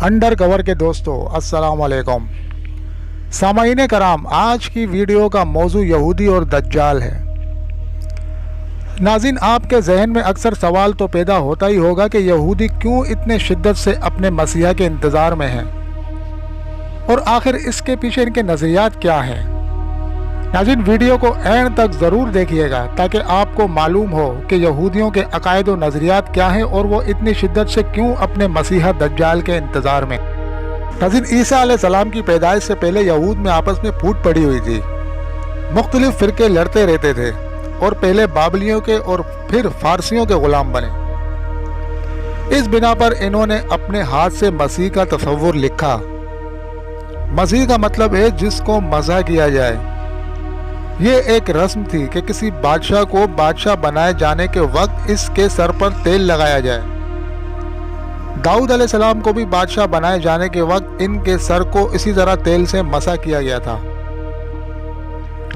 Under cover के दोस्तों अस्सलाम वालेकुम। सामाईन कराम, आज की वीडियो का मौजू यहूदी और दज्जाल है। नाज़रीन, आपके जहन में अक्सर सवाल तो पैदा होता ही होगा कि यहूदी क्यों इतने शिद्दत से अपने मसीहा के इंतज़ार में हैं और आखिर इसके पीछे इनके नज़रियात क्या हैं। नाज़रीन, वीडियो को एंड तक ज़रूर देखिएगा ताकि आपको मालूम हो कि यहूदियों के अकायद व नज़रियात क्या हैं और वो इतनी शिद्दत से क्यों अपने मसीहा दज्जाल के इंतज़ार में। नाज़रीन, ईसा अलैहिस्सलाम की पैदाइश से पहले यहूद में आपस में फूट पड़ी हुई थी। मुख्तलिफ फ़िरके लड़ते रहते थे और पहले बाबलियों के और फिर फारसियों के ग़ुलाम बने। इस बिना पर इन्होंने अपने हाथ से मसीह का तस्वुर लिखा। मसीह का मतलब है जिसको मज़ा किया जाए। ये एक रस्म थी कि किसी बादशाह को बादशाह बनाए जाने के वक्त इसके सर पर तेल लगाया जाए। दाऊद अलैहिस्सलाम को भी बादशाह बनाए जाने के वक्त इनके सर को इसी तरह तेल से मसा किया गया था।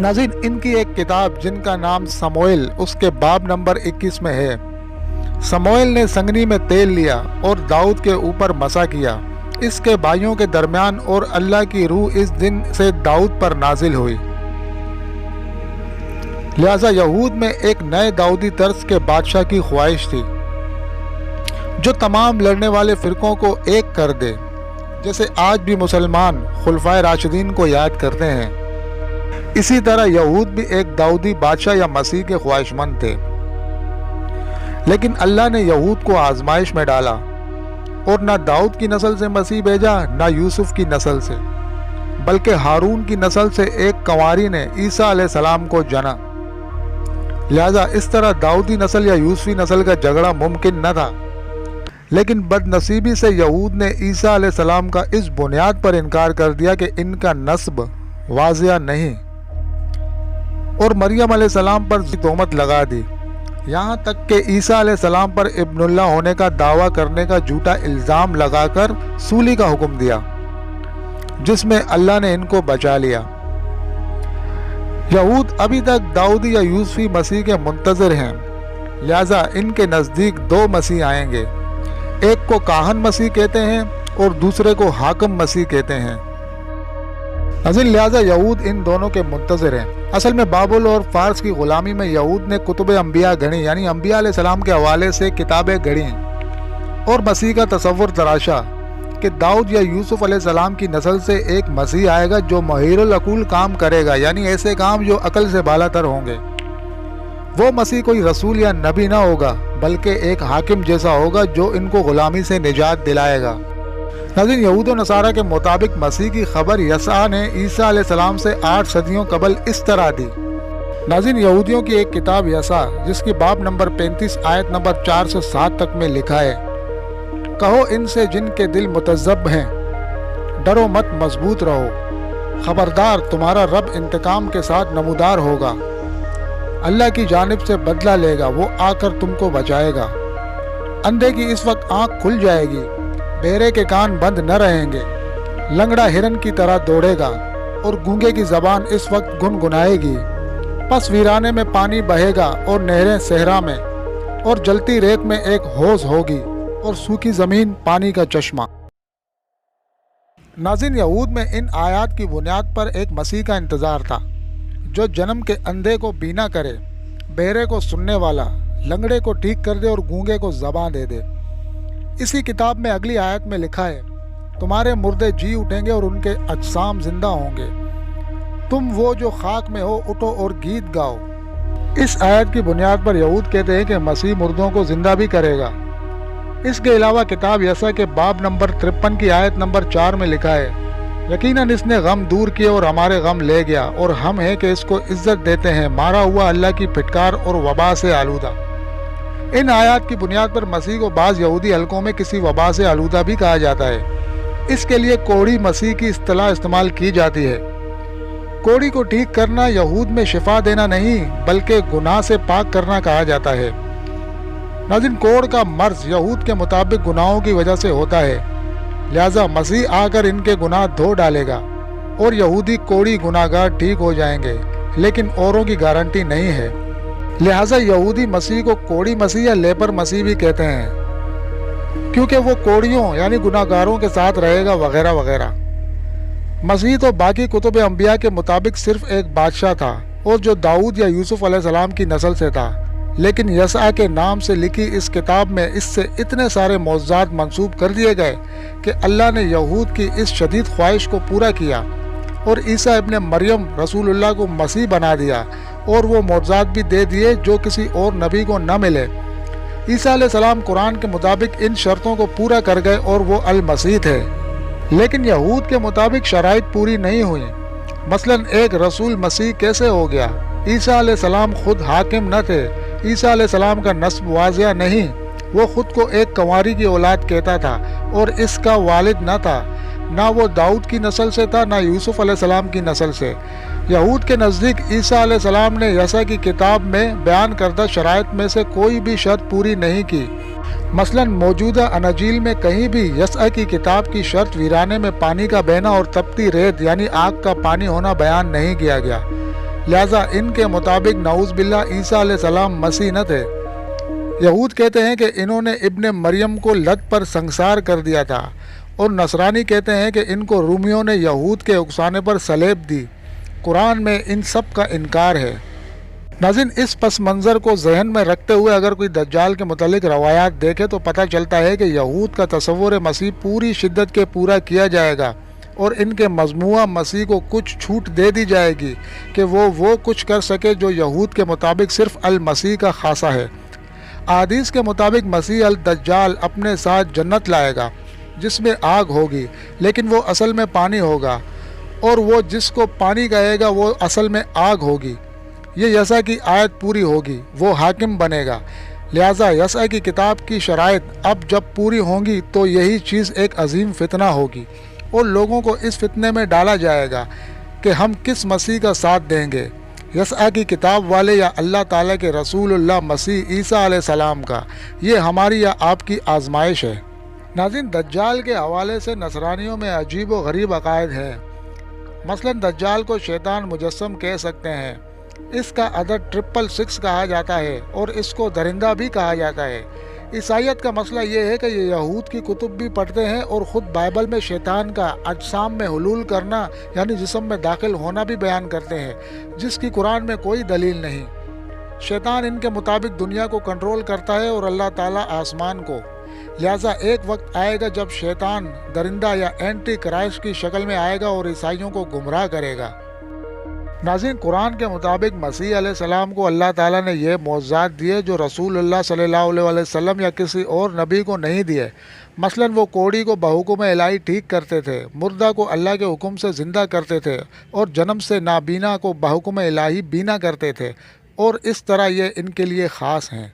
नाज़रीन, इनकी एक किताब जिनका नाम समूएल उसके बाब नंबर 21 में है। समूएल ने संगनी में तेल लिया और दाऊद के ऊपर मसा किया। इसके भाइयों के दरमियान और अल्लाह की रूह इस दिन से दाऊद पर नाजिल हुई। लिहाजा यहूद में एक नए दाऊदी तर्ज के बादशाह की ख्वाहिश थी जो तमाम लड़ने वाले फ़िरकों को एक कर दे, जैसे आज भी मुसलमान खुलफाए राशिदीन को याद करते हैं। इसी तरह यहूद भी एक दाऊदी बादशाह या मसीह के ख्वाहिशमंद थे। लेकिन अल्लाह ने यहूद को आजमाइश में डाला और ना दाऊद की नस्ल से मसीह भेजा, ना यूसुफ की नस्ल से, बल्कि हारून की नस्ल से एक कंवारी ने ईसा अलैहिस्सलाम को जना। लिहाजा इस तरह दाऊदी नस्ल या यूसुफी नस्ल का झगड़ा मुमकिन न था। लेकिन बदनसीबी से यहूद ने ईसा अलैहिस्सलाम का इस बुनियाद पर इनकार कर दिया कि इनका नस्ब वाज़िया नहीं और मरियम अलैहिस्सलाम पर तोहमत लगा दी। यहाँ तक कि ईसा अलैहिस्सलाम पर इब्नुल्लाह होने का दावा करने का झूठा इल्ज़ाम लगाकर सूली का हुक्म दिया, जिसमें अल्लाह ने इनको बचा लिया। यहूद अभी तक दाऊदी या यूसुफी मसीह के मुंतज़िर हैं। लिहाजा इनके नज़दीक दो मसीह आएंगे, एक को काहन मसीह कहते हैं और दूसरे को हाकिम मसीह कहते हैं। नाज़रीन, लिहाजा यहूद इन दोनों के मुंतज़िर हैं। असल में बाबुल और फारस की ग़ुलामी में यहूद ने कुतुब अंबिया गढ़ी, यानी अंबिया अलैहिस्सलाम के हवाले से किताबें गढ़ी और मसीह का तस्वुर तराशा कि दाऊद या यूसुफ अलैहिस्सलाम की नस्ल से एक मसीह आएगा जो महिरुल अकूल काम करेगा, यानी ऐसे काम जो अकल से बालातर होंगे। वो मसीह कोई रसूल या नबी ना होगा, बल्कि एक हाकिम जैसा होगा जो इनको गुलामी से निजात दिलाएगा। नाज़रीन, यहूद और नसारा के मुताबिक मसीह की खबर यसा ने ईसा अलैहिस्सलाम से 8 सदियों कबल इस तरह दी। नाज़रीन, यहूदियों की एक किताब यसा जिसकी बाब नंबर 35 आयत नंबर 4 से 7 तक में लिखा है, कहो इनसे जिनके दिल मुतज़्ज़ब हैं, डरो मत, मजबूत रहो, खबरदार तुम्हारा रब इंतकाम के साथ नमूदार होगा। अल्लाह की जानिब से बदला लेगा, वो आकर तुमको बचाएगा। अंधे की इस वक्त आँख खुल जाएगी, बहरे के कान बंद न रहेंगे, लंगड़ा हिरन की तरह दौड़ेगा और गूंगे की ज़बान इस वक्त गुनगुनाएगी। पस वीराने में पानी बहेगा और नहरें सहरा में, और जलती रेत में एक हौज़ होगी और सूखी ज़मीन पानी का चश्मा। नाज़रीन, यहूद में इन आयात की बुनियाद पर एक मसीह का इंतज़ार था जो जन्म के अंधे को बीना करे, बहरे को सुनने वाला, लंगड़े को ठीक कर दे और गूंगे को ज़बान दे दे। इसी किताब में अगली आयत में लिखा है, तुम्हारे मुर्दे जी उठेंगे और उनके अजसाम जिंदा होंगे। तुम वो जो खाक में हो, उठो और गीत गाओ। इस आयत की बुनियाद पर यहूद कहते हैं कि मसीह मुर्दों को जिंदा भी करेगा। इसके अलावा किताब यसा के बाब नंबर 53 की आयत नंबर 4 में लिखा है, यकीनन इसने गम दूर किए और हमारे गम ले गया, और हम हैं कि इसको इज्जत देते हैं, मारा हुआ अल्लाह की फिटकार और वबा से आलूदा। इन आयत की बुनियाद पर मसीह को बाज़ यहूदी हलकों में किसी वबा से आलूदा भी कहा जाता है। इसके लिए कोड़ी मसीह की इस्तिलाह इस्तेमाल की जाती है। कोड़ी को ठीक करना यहूद में शिफा देना नहीं, बल्कि गुनाह से पाक करना कहा जाता है। नाज़रीन, कोड़ का मर्ज यहूद के मुताबिक गुनाहों की वजह से होता है। लिहाजा मसीह आकर इनके गुनाह धो डालेगा और यहूदी कोड़ी गुनाहगार ठीक हो जाएंगे, लेकिन औरों की गारंटी नहीं है। लिहाजा यहूदी मसीह को कोड़ी मसीह या लेपर मसीह भी कहते हैं। کیونکہ وہ کوڑیوں یعنی گناہگاروں کے ساتھ رہے گا وغیرہ وغیرہ۔ مسیح تو باقی کتب انبیاء کے مطابق صرف ایک بادشاہ تھا اور جو داؤد یا یوسف علیہ السلام کی نسل سے تھا، لیکن یسوع کے نام سے لکھی اس کتاب میں اس سے اتنے سارے معجزات منسوب کر دیے گئے کہ اللہ نے یہود کی اس شدید خواہش کو پورا کیا اور عیسیٰ ابن مریم رسول اللہ کو مسیح بنا دیا اور وہ معجزات بھی دے دیے جو کسی اور نبی کو نہ ملے۔ عیسیٰ علیہ السلام قرآن کے مطابق ان شرطوں کو پورا کر گئے اور وہ المسیح تھے، لیکن یہود کے مطابق شرائط پوری نہیں ہوئی۔ مثلا ایک رسول مسیح کیسے ہو گیا؟ عیسیٰ علیہ السلام خود حاکم نہ تھے، عیسیٰ علیہ السلام کا نسب واضح نہیں، وہ خود کو ایک کنواری کی اولاد کہتا تھا اور اس کا والد نہ تھا، نہ وہ داؤد کی نسل سے تھا نہ یوسف علیہ السلام کی نسل سے۔ یہود کے نزدیک عیسیٰ علیہ السلام نے یسوع کی کتاب میں بیان کردہ شرائط میں سے کوئی بھی شرط پوری نہیں کی۔ مثلا موجودہ اناجیل میں کہیں بھی یسوع کی کتاب کی شرط ویرانے میں پانی کا بہنا اور تپتی ریت یعنی آگ کا پانی ہونا بیان نہیں کیا گیا، لہذا ان کے مطابق نعوذ باللہ عیسیٰ علیہ السلام مسیح نہ تھے۔ یہود کہتے ہیں کہ انہوں نے ابن مریم کو لت پر سنگسار کر دیا تھا، اور نصرانی کہتے ہیں کہ ان کو رومیوں نے یہود کے اکسانے پر صلیب دی۔ قرآن میں ان سب کا انکار ہے۔ ناظرین، اس پس منظر کو ذہن میں رکھتے ہوئے اگر کوئی دجال کے متعلق روایات دیکھے تو پتہ چلتا ہے کہ یہود کا تصور مسیح پوری شدت کے پورا کیا جائے گا اور ان کے مجموعہ مسیح کو کچھ چھوٹ دے دی جائے گی کہ وہ کچھ کر سکے جو یہود کے مطابق صرف المسیح کا خاصہ ہے۔ احادیث کے مطابق مسیح الدجال اپنے ساتھ جنت لائے گا جس میں آگ ہوگی، لیکن وہ اصل میں پانی ہوگا، اور وہ جس کو پانی کہے گا وہ اصل میں آگ ہوگی۔ یہ یسوع کی آیت پوری ہوگی، وہ حاکم بنے گا۔ لہٰذا یسوع کی کتاب کی شرائط اب جب پوری ہوں گی تو یہی چیز ایک عظیم فتنہ ہوگی اور لوگوں کو اس فتنے میں ڈالا جائے گا کہ ہم کس مسیح کا ساتھ دیں گے، یسوع کی کتاب والے یا اللہ تعالیٰ کے رسول اللہ مسیح عیسیٰ علیہ السلام کا۔ یہ ہماری یا آپ کی آزمائش ہے۔ ناظرین، دجال کے حوالے سے نصرانیوں میں عجیب و غریب عقائد ہیں۔ مثلا دجال کو شیطان مجسم کہہ سکتے ہیں، اس کا عدد 666 کہا جاتا ہے اور اس کو درندہ بھی کہا جاتا ہے۔ عیسائیت کا مسئلہ یہ ہے کہ یہ یہود کی کتب بھی پڑھتے ہیں اور خود بائبل میں شیطان کا اجسام میں حلول کرنا یعنی جسم میں داخل ہونا بھی بیان کرتے ہیں، جس کی قرآن میں کوئی دلیل نہیں۔ شیطان ان کے مطابق دنیا کو کنٹرول کرتا ہے اور اللہ تعالیٰ آسمان کو۔ لہٰذا ایک وقت آئے گا جب شیطان درندہ یا اینٹی کرائسٹ کی شکل میں آئے گا اور عیسائیوں کو گمراہ کرے گا۔ ناظرین، قرآن کے مطابق مسیح علیہ السلام کو اللہ تعالیٰ نے یہ معجزات دیے جو رسول اللہ صلی اللہ علیہ وسلم یا کسی اور نبی کو نہیں دیے۔ مثلا وہ کوڑی کو بحکم الہی ٹھیک کرتے تھے، مردہ کو اللہ کے حکم سے زندہ کرتے تھے اور جنم سے نابینا کو بحکم الہی بینا کرتے تھے، اور اس طرح یہ ان کے لیے خاص ہیں۔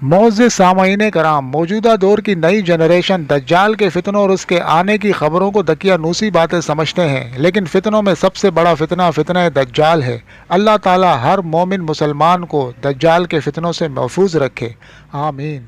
معزز سامعین کرام، موجودہ دور کی نئی جنریشن دجال کے فتنوں اور اس کے آنے کی خبروں کو دقیانوسی باتیں سمجھتے ہیں، لیکن فتنوں میں سب سے بڑا فتنہ دجال ہے۔ اللہ تعالی ہر مومن مسلمان کو دجال کے فتنوں سے محفوظ رکھے، آمین۔